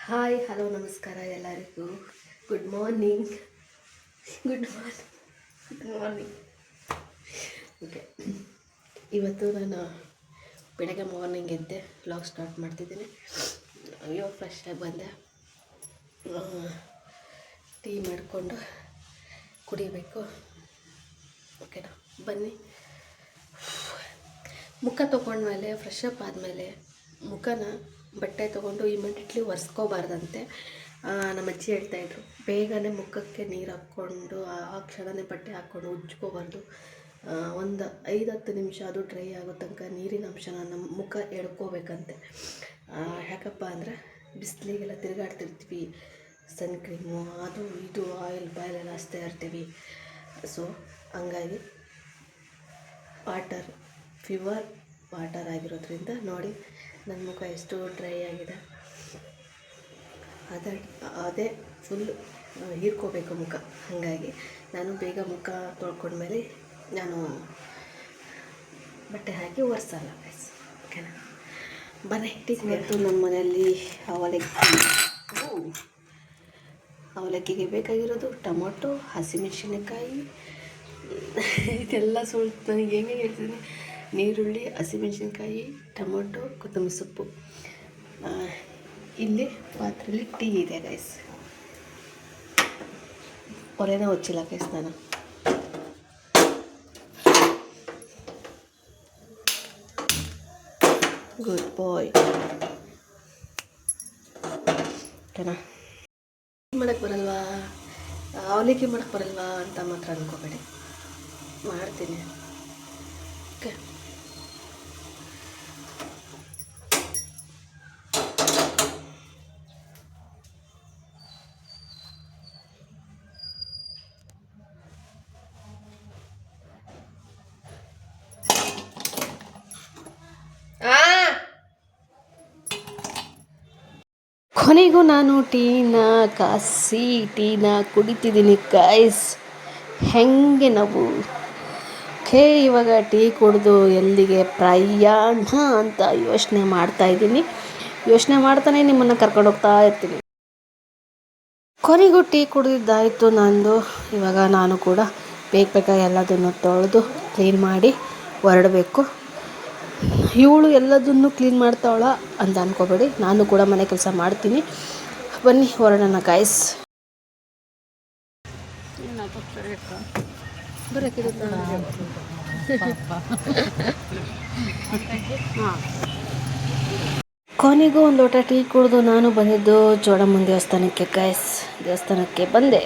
Hi hello ನಮಸ್ಕಾರ ಎಲ್ಲರಿಗೂ. Good morning. Good morning good morning okay, ಇವತ್ತು ನಾನು ಬೆಳಗ್ಗೆ ಮಾರ್ನಿಂಗ್ ಎದ್ದೆ ವ್ಲಾಗ್ ಸ್ಟಾರ್ಟ್ ಮಾಡ್ತಿದ್ದೀನಿ. ಅಯ್ಯೋ ಫ್ರೆಶ್ ಆಗಿ ಬಂದೆ, ಟೀ ಮಾಡಿಕೊಂಡು ಕುಡಿಬೇಕು. ಓಕೆನಾ, ಬನ್ನಿ. ಮುಖ ತೊಗೊಂಡ್ಮೇಲೆ ಫ್ರೆಶ್ ಅಪ್ ಆದಮೇಲೆ ಮುಖನ ಬಟ್ಟೆ ತೊಗೊಂಡು ಇಮಿಡಿಯೇಟ್ಲಿ ಒರೆಸ್ಕೋಬಾರ್ದಂತೆ. ನಮ್ಮ ಅಜ್ಜಿ ಹೇಳ್ತಾಯಿದ್ರು, ಬೇಗನೆ ಮುಖಕ್ಕೆ ನೀರು ಹಾಕ್ಕೊಂಡು ಆ ಕ್ಷಣನೇ ಬಟ್ಟೆ ಹಾಕ್ಕೊಂಡು ಉಜ್ಕೋಬಾರ್ದು. ಒಂದು 5-10 ನಿಮಿಷ ಅದು ಡ್ರೈ ಆಗೋ ತನಕ ನೀರಿನ ಅಂಶನ ನಮ್ಮ ಮುಖ ಎಳ್ಕೋಬೇಕಂತೆ. ಯಾಕಪ್ಪ ಅಂದರೆ ಬಿಸಿಲಿಗೆಲ್ಲ ತಿರುಗಾಡ್ತಿರ್ತೀವಿ, ಸನ್ ಕ್ರೀಮು ಅದು ಇದು ಆಯಿಲ್ ಬಾಯಲೆಲ್ಲ ಹಚ್ತಾ ಇರ್ತೀವಿ. ಸೊ ಹಂಗಾಗಿ ಪ್ಯೂರ್ ವಾಟರ್ ಆಗಿರೋದ್ರಿಂದ ನೋಡಿ ನನ್ನ ಮುಖ ಎಷ್ಟು ಡ್ರೈ ಆಗಿದೆ. ಅದೇ ಫುಲ್ ಹೀರ್ಕೋಬೇಕು ಮುಖ. ಹಾಗಾಗಿ ನಾನು ಬೇಗ ಮುಖ ತೊಳ್ಕೊಂಡ್ಮೇಲೆ ನಾನು ಬಟ್ಟೆ ಹಾಕಿ ಒರೆಸಲ್ಲ ಗೈಸ್. ಓಕೆನಾ, ಬನ್ನಿ. ಇವತ್ತು ನಮ್ಮ ಮನೆಯಲ್ಲಿ ಅವಲಕ್ಕಿಗೆ ಬೇಕಾಗಿರೋದು ಟೊಮೊಟೊ, ಹಸಿಮೆಣಸಿನಕಾಯಿ, ಇದೆಲ್ಲ ನನಗೆ ಹೆಂಗೆ ಹೇಳ್ತಿದ್ದೀನಿ, ನೀರುಳ್ಳಿ, ಹಸಿಮೆಣಸಿನ್ಕಾಯಿ, ಟೊಮೊಟೊ, ಕೊತ್ತಂಬರಿ ಸೊಪ್ಪು. ಇಲ್ಲಿ ಪಾತ್ರೆಯಲ್ಲಿ ಟೀ ಇದೆ ಗೈಸ್. ಒಲೆನ ಹೊಚ್ಚಿಲ್ಲ ಗೈಸ್ ನಾನು. ಗುಡ್ ಬಾಯ್. ಓಕೆನಾ, ಮಾಡೋಕ್ಕೆ ಬರಲ್ವಾ, ಅವಲಕ್ಕಿ ಮಾಡೋಕ್ಕೆ ಬರಲ್ವಾ ಅಂತ ಮಾತ್ರ ಅಂದ್ಕೋಬೇಡಿ, ಮಾಡ್ತೀನಿ. ಓಕೆ, ಕೊನೆಗೂ ನಾನು ಟೀನ ಕುಡಿತಿದ್ದೀನಿ ಗೈಸ್. ಹೆಂಗೆ ನಾವು ಇವಾಗ ಟೀ ಕುಡಿದು ಎಲ್ಲಿಗೆ ಪ್ರಯಾಣ ಅಂತ ಯೋಚನೆ ಮಾಡ್ತಾನೆ ನಿಮ್ಮನ್ನು ಕರ್ಕೊಂಡು ಹೋಗ್ತಾ ಇರ್ತೀನಿ. ಕೊನೆಗೂ ಟೀ ಕುಡಿದಿದ್ದಾಯಿತು ನಂದು. ಇವಾಗ ನಾನು ಕೂಡ ಬೇಗ ಎಲ್ಲದನ್ನು ತೊಳೆದು ಕ್ಲೀನ್ ಮಾಡಿ ಹೊರಡಬೇಕು. ಇವಳು ಎಲ್ಲದನ್ನು ಕ್ಲೀನ್ ಮಾಡ್ತಾವಳ ಅಂತ ಅಂದ್ಕೋಬೇಡಿ, ನಾನು ಕೂಡ ಮನೆ ಕೆಲಸ ಮಾಡ್ತೀನಿ. ಬನ್ನಿ ಹೊರಡೋಣ ಗೈಸ್. ಕೊನೆಗೂ ಒಂದು ಲೋಟ ಟೀ ಕುಡಿದು ನಾನು ಬಂದಿದ್ದು ಜೋಡಮ್ಮನ ದೇವಸ್ಥಾನಕ್ಕೆ ಗೈಸ್. ದೇವಸ್ಥಾನಕ್ಕೆ ಬಂದೆ.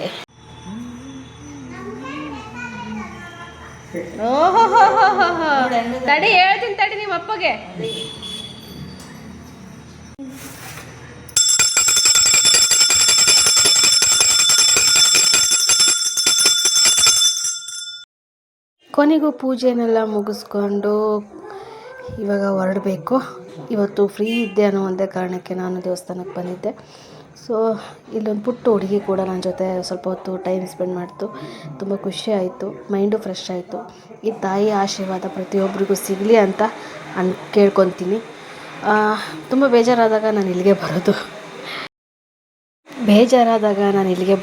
ತಡಿ ಹೇಳ್ತೀನಿ, ತಡಿ ನಿಮ್ಮ ಅಪ್ಪಗೆ. ಕೊನೆಗೂ ಪೂಜೆನೆಲ್ಲ ಮುಗಿಸ್ಕೊಂಡು ಇವಾಗ ಹೊರಡಬೇಕು. ಇವತ್ತು ಫ್ರೀ ಇದ್ದೆ ಅನ್ನೋ ಒಂದೇ ಕಾರಣಕ್ಕೆ ನಾನು ದೇವಸ್ಥಾನಕ್ಕೆ ಬಂದಿದ್ದೆ. ಸೊ ಇಲ್ಲೊಂದು ಪುಟ್ಟ ಹುಡುಗಿ ಕೂಡ ನನ್ನ ಜೊತೆ ಸ್ವಲ್ಪ ಹೊತ್ತು ಟೈಮ್ ಸ್ಪೆಂಡ್ ಮಾಡ್ತು. ತುಂಬ ಖುಷಿ ಆಯಿತು, ಮೈಂಡು ಫ್ರೆಶ್ ಆಯಿತು. ಈ ತಾಯಿ ಆಶೀರ್ವಾದ ಪ್ರತಿಯೊಬ್ಬರಿಗೂ ಸಿಗಲಿ ಅಂತ ಕೇಳ್ಕೊತೀನಿ. ತುಂಬ ಬೇಜಾರಾದಾಗ ನಾನು ಇಲ್ಲಿಗೆ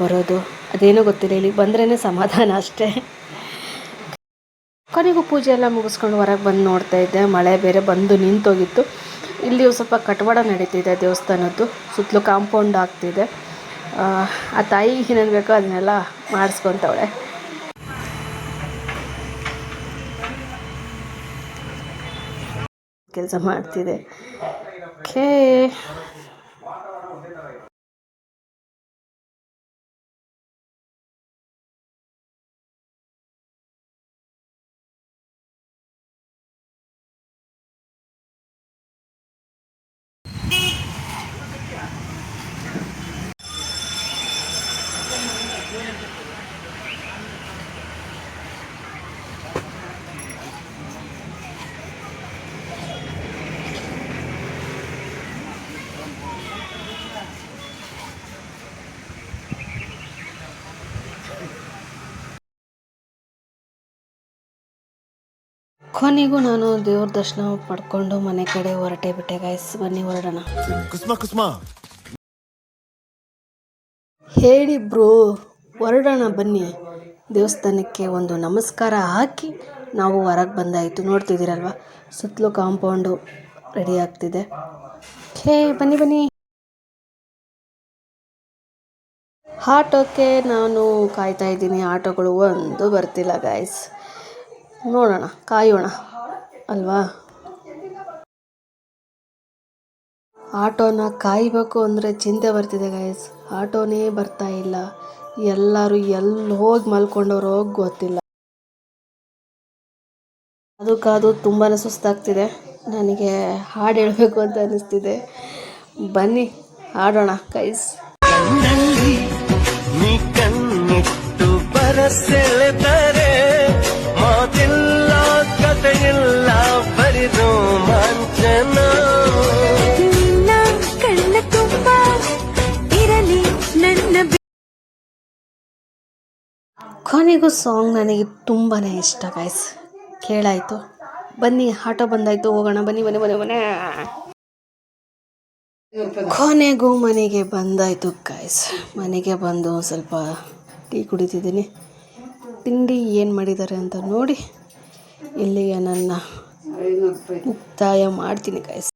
ಬರೋದು. ಅದೇನೋ ಗೊತ್ತಿಲ್ಲ, ಇಲ್ಲಿಗೆ ಬಂದ್ರೇ ಸಮಾಧಾನ ಅಷ್ಟೇ. ಕೊನೆಗೂ ಪೂಜೆ ಎಲ್ಲ ಮುಗಿಸ್ಕೊಂಡು ಹೊರಗೆ ಬಂದು ನೋಡ್ತಾ ಇದ್ದೆ. ಮಳೆ ಬೇರೆ ಬಂದು ನಿಂತೋಗಿತ್ತು. ಇಲ್ಲಿ ಸ್ವಲ್ಪ ಕಟ್ಟಡ ನಡೀತಿದೆ ದೇವಸ್ಥಾನದ್ದು, ಸುತ್ತಲೂ ಕಾಂಪೌಂಡ್ ಆಗ್ತಿದೆ. ಆ ತಾಯಿ ಏನೇನು ಬೇಕೋ ಅದನ್ನೆಲ್ಲ ಮಾಡಿಸ್ಕೊತವಳೆ. ಕೆಲಸ ಮಾಡ್ತಿದೆ. ಕೊನೆಗೂ ನಾನು ದೇವ್ರ ದರ್ಶನ ಪಡ್ಕೊಂಡು ಮನೆ ಕಡೆ ಹೊರಟೇ ಬಿಟ್ಟೆ ಗೈಸ್. ಬನ್ನಿ ಹೊರಡೋಣ. ಹೇಳಿ ಬ್ರೋ, ಹೊರಡೋಣ ಬನ್ನಿ. ದೇವಸ್ಥಾನಕ್ಕೆ ಒಂದು ನಮಸ್ಕಾರ ಹಾಕಿ ನಾವು ಹೊರಗೆ ಬಂದಾಯಿತು. ನೋಡ್ತಿದ್ದೀರಲ್ವ, ಸುತ್ತಲೂ ಕಾಂಪೌಂಡು ರೆಡಿ ಆಗ್ತಿದೆ. ಬನ್ನಿ ಬನ್ನಿ. ಆಟೋಕ್ಕೆ ನಾನು ಕಾಯ್ತಾ ಇದ್ದೀನಿ. ಆಟೋಗಳು ಒಂದು ಬರ್ತಿಲ್ಲ ಗಾಯ್ಸ್. ನೋಡೋಣ, ಕಾಯೋಣ ಅಲ್ವಾ. ಆಟೋನ ಕಾಯಬೇಕು ಅಂದರೆ ಚಿಂತೆ ಬರ್ತಿದೆ ಗಾಯ್ಸ್. ಆಟೋನೇ ಬರ್ತಾ ಇಲ್ಲ. ಎಲ್ಲರೂ ಎಲ್ಲಿ ಹೋಗಿ ಮಲ್ಕೊಂಡವ್ರೋ ಗೊತ್ತಿಲ್ಲ. ಅದಕ್ಕಾದು ತುಂಬಾ ಸುಸ್ತಾಗ್ತಿದೆ. ನನಗೆ ಹಾಡು ಹೇಳಬೇಕು ಅಂತ ಅನ್ನಿಸ್ತಿದೆ. ಬನ್ನಿ ಹಾಡೋಣ ಗೈಸ್. ನೀ ಕಣ್ಣಿಟ್ಟು ಬರಸೆಳೆದರೆ ಮಾತಿಲ್ಲ ಕಥೆಯಿಲ್ಲ ಬರಿ ರೋಮಾಂಚನ. ಕಣ್ಣ ತುಂಬ ಇರಲಿ ನನ್ನ. ಕೊನೆಗೂ ಸಾಂಗ್ ನನಗೆ ತುಂಬಾ ಇಷ್ಟ ಗೈಸ್. ಕೇಳಾಯಿತು, ಬನ್ನಿ ಆಟೋ ಬಂದಾಯಿತು, ಹೋಗೋಣ ಬನ್ನಿ ಬನ್ನಿ ಬನ್ನಿ ಬನ್ನಿ. ಕೊನೆಗೂ ಮನೆಗೆ ಬಂದಾಯಿತು ಗೈಸ್. ಮನೆಗೆ ಬಂದು ಸ್ವಲ್ಪ ಟೀ ಕುಡಿತಿದ್ದೀನಿ. ತಿಂಡಿ ಏನು ಮಾಡಿದ್ದಾರೆ ಅಂತ ನೋಡಿ ಇಲ್ಲಿಗೆ ನನ್ನ ಮುಕ್ತಾಯ ಮಾಡ್ತೀನಿ ಗೈಸ್.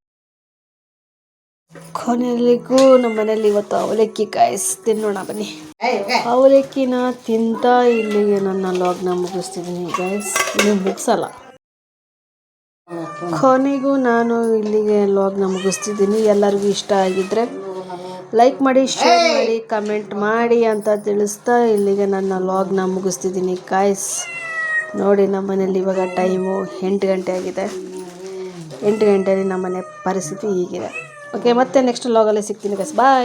ಕೊನೆಗೂ ನಮ್ಮ ಮನೇಲಿ ಇವತ್ತು ಅವಲಕ್ಕಿ ಗೈಸ್. ತಿನ್ನೋಣ ಬನ್ನಿ. ಅವಲಕ್ಕಿನ ತಿಂತ ಇಲ್ಲಿಗೆ ನನ್ನ ಲಾಗ್ನ ಮುಗಿಸ್ತಿದ್ದೀನಿ ಗೈಸ್. ನೀವು ಮುಗಿಸಲ್ಲ. ಕೊನೆಗೂ ನಾನು ಇಲ್ಲಿಗೆ ಲಾಗ್ನ ಮುಗಿಸ್ತಿದ್ದೀನಿ. ಎಲ್ಲರಿಗೂ ಇಷ್ಟ ಆಗಿದ್ದರೆ ಲೈಕ್ ಮಾಡಿ, ಶೇರ್ ಮಾಡಿ, ಕಮೆಂಟ್ ಮಾಡಿ ಅಂತ ತಿಳಿಸ್ತಾ ಇಲ್ಲಿಗೆ ನನ್ನ ಲಾಗ್ನ ಮುಗಿಸ್ತಿದ್ದೀನಿ ಗೈಸ್. ನೋಡಿ, ನಮ್ಮ ಮನೇಲಿ ಇವಾಗ ಟೈಮು 8 ಗಂಟೆ ಆಗಿದೆ. 8 ಗಂಟೆಯಲ್ಲಿ ನಮ್ಮ ಮನೆ ಪರಿಸ್ಥಿತಿ ಹೀಗಿದೆ. ಓಕೆ, ಮತ್ತೆ ನೆಕ್ಸ್ಟ್ ಲಾಗಲ್ಲಿ ಸಿಗ್ತೀನಿ ಗೈಸ್. ಬಾಯ್.